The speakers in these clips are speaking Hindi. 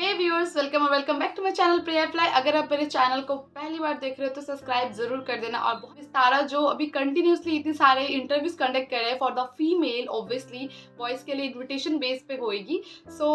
हे व्यूअर्स, वेलकम और welcome back to my channel Priya fly. अगर आप मेरे चैनल को पहली बार देख रहे हो तो सब्सक्राइब जरूर कर देना। और बहुत विस्तारा जो अभी कंटिन्यूसली इतने सारे इंटरव्यूज कंडक्ट कर रहे हैं for the female, obviously boys के लिए इन्विटेशन बेस पे होएगी। सो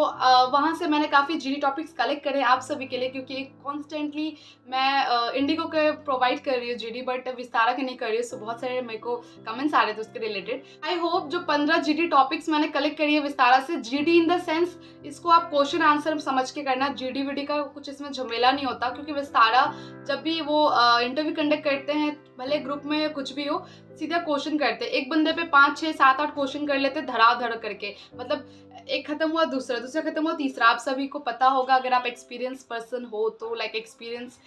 वहाँ से मैंने काफ़ी जीडी टॉपिक्स कलेक्ट करे आप सभी के लिए, क्योंकि कॉन्स्टेंटली मैं इंडिगो के प्रोवाइड कर रही हूँ जीडी, बट विस्तारा के नहीं कर रही हूँ। सो बहुत सारे मेरे को कमेंट्स आ रहे थे उसके रिलेटेड। आई होप जो 15 जीडी टॉपिक्स मैंने कलेक्ट करी है विस्तारा से, जीडी इन द सेंस इसको आप क्वेश्चन आंसर समझ के करना, जीडी वीडी का कुछ इसमें झमेला नहीं होता। क्योंकि विस्तारा जब भी वो इंटरव्यू कंडक्ट करते हैं, भले ग्रुप में या कुछ भी हो, सीधा क्वेश्चन करते हैं। एक बंदे पे 5 6 7 8 क्वेश्चन कर लेते धड़ाधड़ करके। मतलब एक खत्म हुआ दूसरा, दूसरा खत्म हुआ तीसरा। आप सभी को पता होगा, अगर आप एक्सपीरियंस पर्सन हो तो लाइक एक्सपीरियंस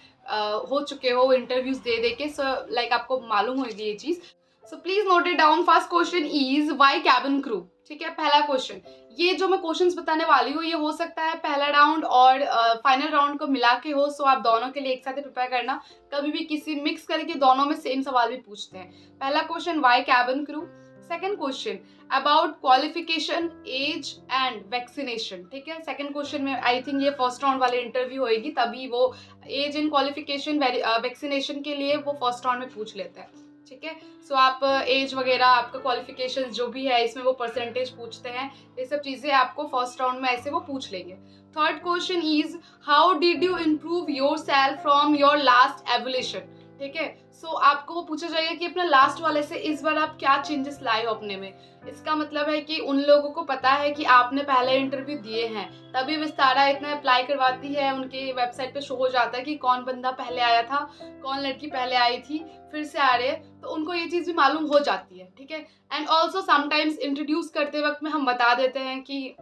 हो चुके हो इंटरव्यूज दे दे के, सो लाइक आपको मालूम होगी ये चीज़। So please note it down. First question is why cabin crew. ठीक है, पहला क्वेश्चन। ये जो मैं क्वेश्चंस बताने वाली हूँ ये हो सकता है पहला राउंड और फाइनल राउंड को मिला के हो। सो आप दोनों के लिए एक साथ ही प्रिपेयर करना, कभी भी किसी मिक्स करके दोनों में सेम सवाल भी पूछते हैं। पहला question, why cabin crew. Second question, about qualification, age and vaccination. ठीक है, सेकंड क्वेश्चन में आई थिंक ये फर्स्ट राउंड वाले इंटरव्यू होएगी, तभी वो एज एंड क्वालिफिकेशन वैक्सीनेशन के लिए वो फर्स्ट राउंड में पूछ लेते हैं। ठीक है, सो आप एज वगैरह, आपका क्वालिफिकेशन जो भी है, इसमें वो परसेंटेज पूछते हैं। ये सब चीज़ें आपको फर्स्ट राउंड में ऐसे वो पूछ लेंगे। Third question is how did you improve your self from your last evolution. ठीक है, सो आपको वो पूछा जाएगा कि अपने लास्ट वाले से इस बार आप क्या चेंजेस लाए हो अपने में। इसका मतलब है कि उन लोगों को पता है कि आपने पहले इंटरव्यू दिए हैं, तभी विस्तारा इतना अप्लाई करवाती है। उनके वेबसाइट पे शो हो जाता है कि कौन बंदा पहले आया था, कौन लड़की पहले आई थी, फिर से आ रहे हैं, तो उनको ये चीज़ भी मालूम हो जाती है। ठीक है, एंड ऑल्सो समटाइम्स इंट्रोड्यूस करते वक्त में हम बता देते हैं कि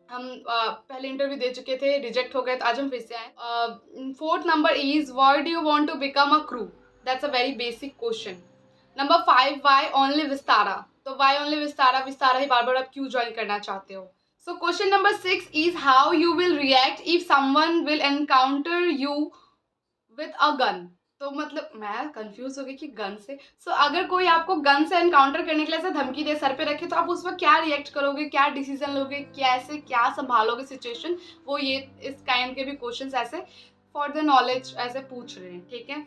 हम पहले इंटरव्यू दे चुके थे, रिजेक्ट हो गए, तो आज हम फिर से आए। Fourth number is why do you want to become a crew. That's a very basic question. Number 5, why only Vistara. तो व्हाई ओनली विस्तारा, विस्तारा ही बार बार आप क्यों ज्वाइन करना चाहते हो। So question number 6 is how you will react if someone will encounter you with a gun. तो मतलब मैं कंफ्यूज हो गई कि गन से, अगर कोई आपको गन से एनकाउंटर करने के लिए ऐसे धमकी दे, सर पे रखे, तो आप उस वक्त क्या रिएक्ट करोगे, क्या डिसीजन लोगे, कैसे क्या संभालोगे सिचुएशन। वो ये इस काइंड के भी क्वेश्चंस ऐसे फॉर द नॉलेज ऐसे पूछ रहे हैं। ठीक है,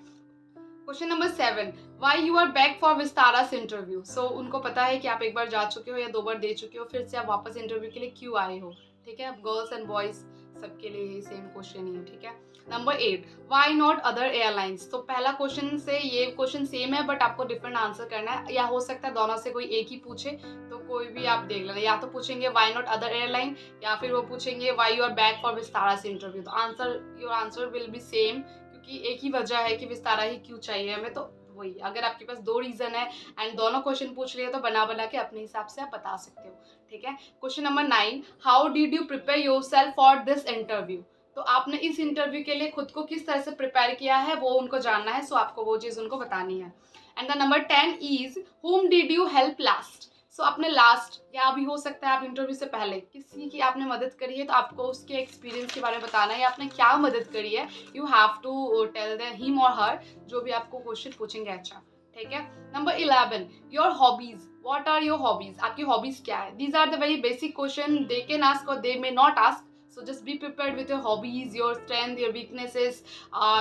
question number 7, why you are back for Vistara's interview. So उनको पता है कि आप एक बार जा चुके हो या 2 बार दे चुके हो, फिर से आप वापस इंटरव्यू के लिए क्यों आए हो। ठीक है, गर्ल्स एंड बॉयज सबके लिए ये सेम क्वेश्चन ही है। ठीक है, number 8, why not other airlines. तो पहला क्वेश्चन से ये क्वेश्चन सेम है, बट आपको डिफरेंट आंसर करना है, या हो सकता है दोनों से कोई एक ही पूछे, तो कोई भी आप देख लेना। या तो पूछेंगे वाई नॉट अदर एयरलाइन, या फिर वो पूछेंगे why you are back for Vistara's interview. तो your answer will be same, कि एक ही वजह है कि विस्तारा ही क्यों चाहिए हमें। तो वही, अगर आपके पास 2 रीजन है एंड दोनों क्वेश्चन पूछ रही है, तो बना बना के अपने हिसाब से आप बता सकते हो। ठीक है, question number 9, how did you prepare yourself for this interview. तो आपने इस इंटरव्यू के लिए खुद को किस तरह से प्रिपेयर किया है, वो उनको जानना है। सो आपको वो चीज़ उनको बतानी है। And the number 10 is whom did you help last. So आपने लास्ट, या अभी हो सकता है आप इंटरव्यू से पहले किसी की आपने मदद करी है, तो आपको उसके एक्सपीरियंस के बारे में बताना है, आपने क्या मदद करी है। You have to tell the him और हर, जो भी आपको क्वेश्चन पूछेंगे। अच्छा, ठीक है। Number 11, your hobbies. What are your hobbies, आपकी हॉबीज क्या है। These are the very basic question, they can ask और they may not ask. So just be prepared with your hobbies, your strength, your weaknesses,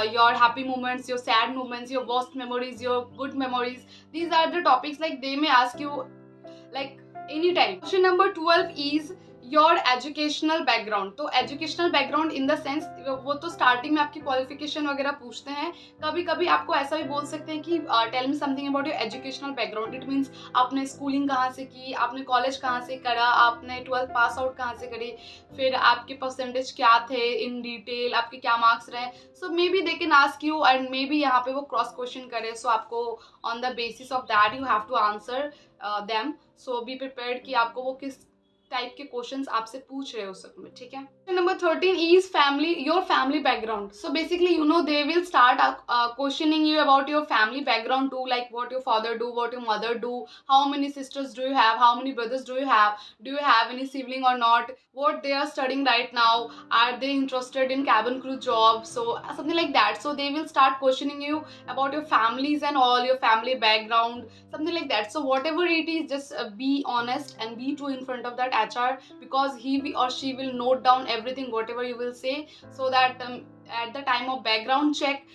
your happy moments, your sad moments, your worst memories, your good memories. These are the topics like they may ask you like anytime. Question number 12 is your educational background. तो educational background in the sense, वो तो स्टार्टिंग में आपकी क्वालिफिकेशन वगैरह पूछते हैं। कभी कभी आपको ऐसा भी बोल सकते हैं कि tell me something about your educational background. It means आपने स्कूलिंग कहाँ से की, आपने कॉलेज कहाँ से करा, आपने 12th पास आउट कहाँ से करी, फिर आपके परसेंटेज क्या थे इन डिटेल, आपके क्या मार्क्स रहे। So may be they can ask you, and may be यहाँ पे वो क्रॉस क्वेश्चन करे। सो आपको on the basis of that you have to answer them. So be prepared कि आपको वो किस टाइप के क्वेश्चंस आपसे पूछ रहे हो सब में। ठीक है, number 13 is family, your family background. So basically you know they will start questioning you about your family background too, like what your father do, what your mother do, how many sisters do you have, how many brothers do you have any sibling or not, what they are studying right now, are they interested in cabin crew job, so something like that. So they will start questioning you about your families and all, your family background, something like that. So whatever it is, just be honest and be true in front of that HR, because he or she will note down everything whatever you will say, so that at the time of background check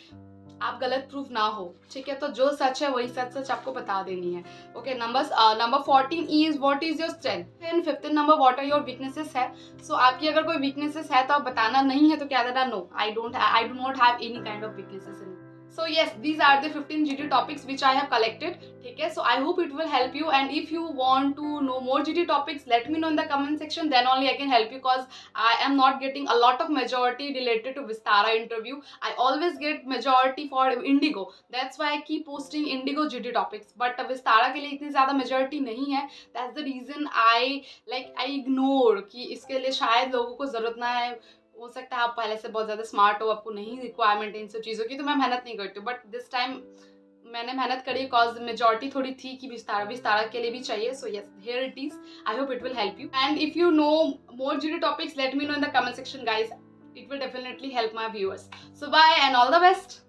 आप गलत प्रूफ ना हो, ठीक है। तो जो सच है वही सच सच आपको बता देनी है। Okay, number 14 is what is your strength and 15 number what are your weaknesses है। सो आपकी अगर कोई वीकनेसेस है तो आप बताना नहीं है तो क्या देना, no I do not have any kind of weaknesses in. So yes, these are the 15 GT topics which I have collected. ठीक है, so I hope it will help you, and if you want to know more GT topics, let me know in the comment section. Then only I can help you, because I am not getting a lot of majority related to Vistara interview. I always get majority for Indigo. That's why I keep posting Indigo GT topics. But Vistara के लिए इतनी ज़्यादा majority नहीं है. That's the reason I ignore कि इसके लिए शायद लोगों को ज़रूरत ना है। हो सकता है आप पहले से बहुत ज़्यादा स्मार्ट हो, आपको नहीं रिक्वायरमेंट इन सब चीज़ों की, तो मैं मेहनत नहीं करती हूँ। बट दिस टाइम मैंने मेहनत करी, बिकॉज मेजॉरिटी थोड़ी थी कि विस्तारा के लिए भी चाहिए। So yes, here it is. I hope it will help you, and if you know more GD topics, let me know in the comment section guys. It will definitely help my viewers. So bye and all the best.